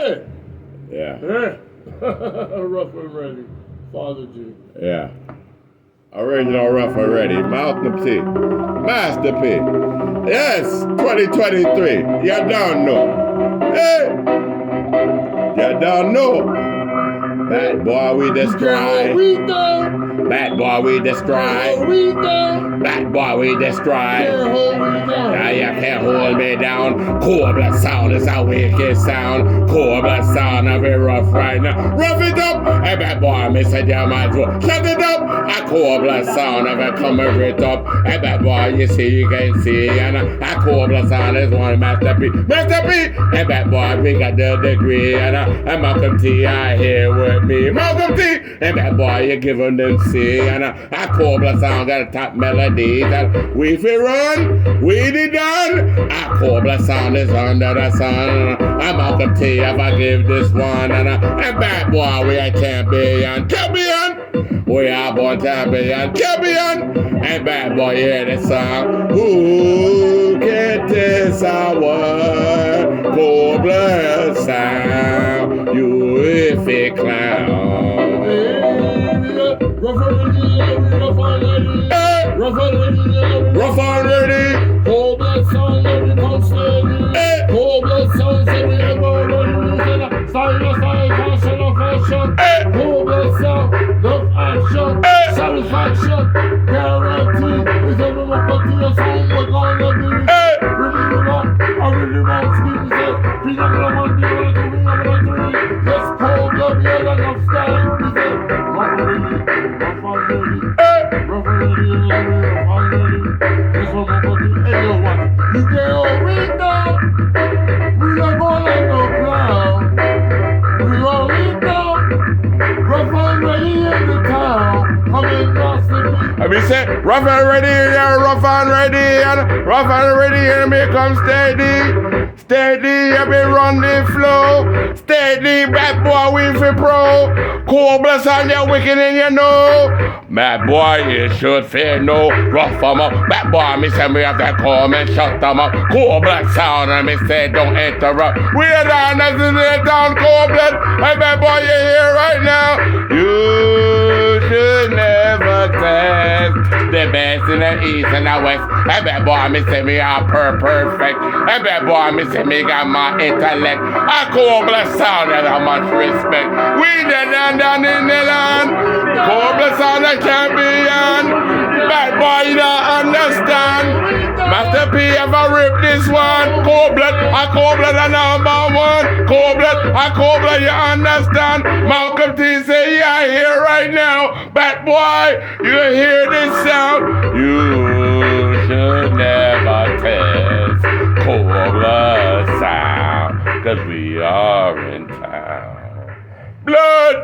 Hey. Yeah. Hey. Rough and ready. Father G. Yeah. Original rough already. Malcolm T. Master P. Yes, 2023. You don't know. Hey. You don't know. Bad boy, we destroy. Bad boy, we destroy. Bad boy, we destroy. Now you can't hold me down. Cold blood sound is a wicked sound. Cold blood sound of it rough right now. Rough it up. Hey, bad boy, me say you might well shut it up. A cold blood sound of it come right up. Hey, bad boy, you see, you can see. And a cold blood sound is one Master P. Master P. Hey, bad boy, we got the degree. And Malcolm T, I here with me. Malcolm T. Hey, bad boy, you giving them C. And a cold blood sound got a top melody. That we feel run, we did done. A cold blood sound is under the sun. I'm Malcolm T, if I give this one. And bad boy, we are champion. Champion! We are born champion. Champion! And bad boy, hear the song. Who can test our cold blood sound? You if a clown. Rough already. Cold blood sound, every come steady. Cold blood sound, every ever ready. Style, fashion. Cold blood sound, love action. Satisfaction, guarantee. Is everyone but to your soul, we're gonna be. Remember, I really want to say, be number one, be able to win number three. Yes, cold blood, yeah, like I'm style. We say, rough already, rough already. Rough already, rough already. This one, I'm going to, hey, yo, what? You can't all read down. We are gonna no ground. We all read down. Rough already in the town. Coming across the beat. I mean, say, rough and ready, yeah, rough and ready, and rough and ready, and me come steady. Steady, I be run the flow. Steady, bad boy, we fi pro. Cold blood sound, you wicked and you know. Bad boy, you should fear no. Rough them up. Bad boy, me say me have to come and shut them up. Cold blood sound, and me say don't interrupt. We are down, that's it, down, cold blood. Hey, bad boy, you here right now. You should never test the best in the east and the west. Hey, bad boy, me say me are perfect. Hey, bad boy, me say me got my intellect. I cold blood sound and how much respect. We down in the land. Cold blood sound and champion. Bad boy, you don't understand. Master P ever rip this one. Cold blood, I cold blood a number one. Cold blood, I cold blood, you understand. Malcolm T say, yeah, here right now. Bad boy, you hear this sound. You should never test cold blood sound, 'cause we are in town. Blood!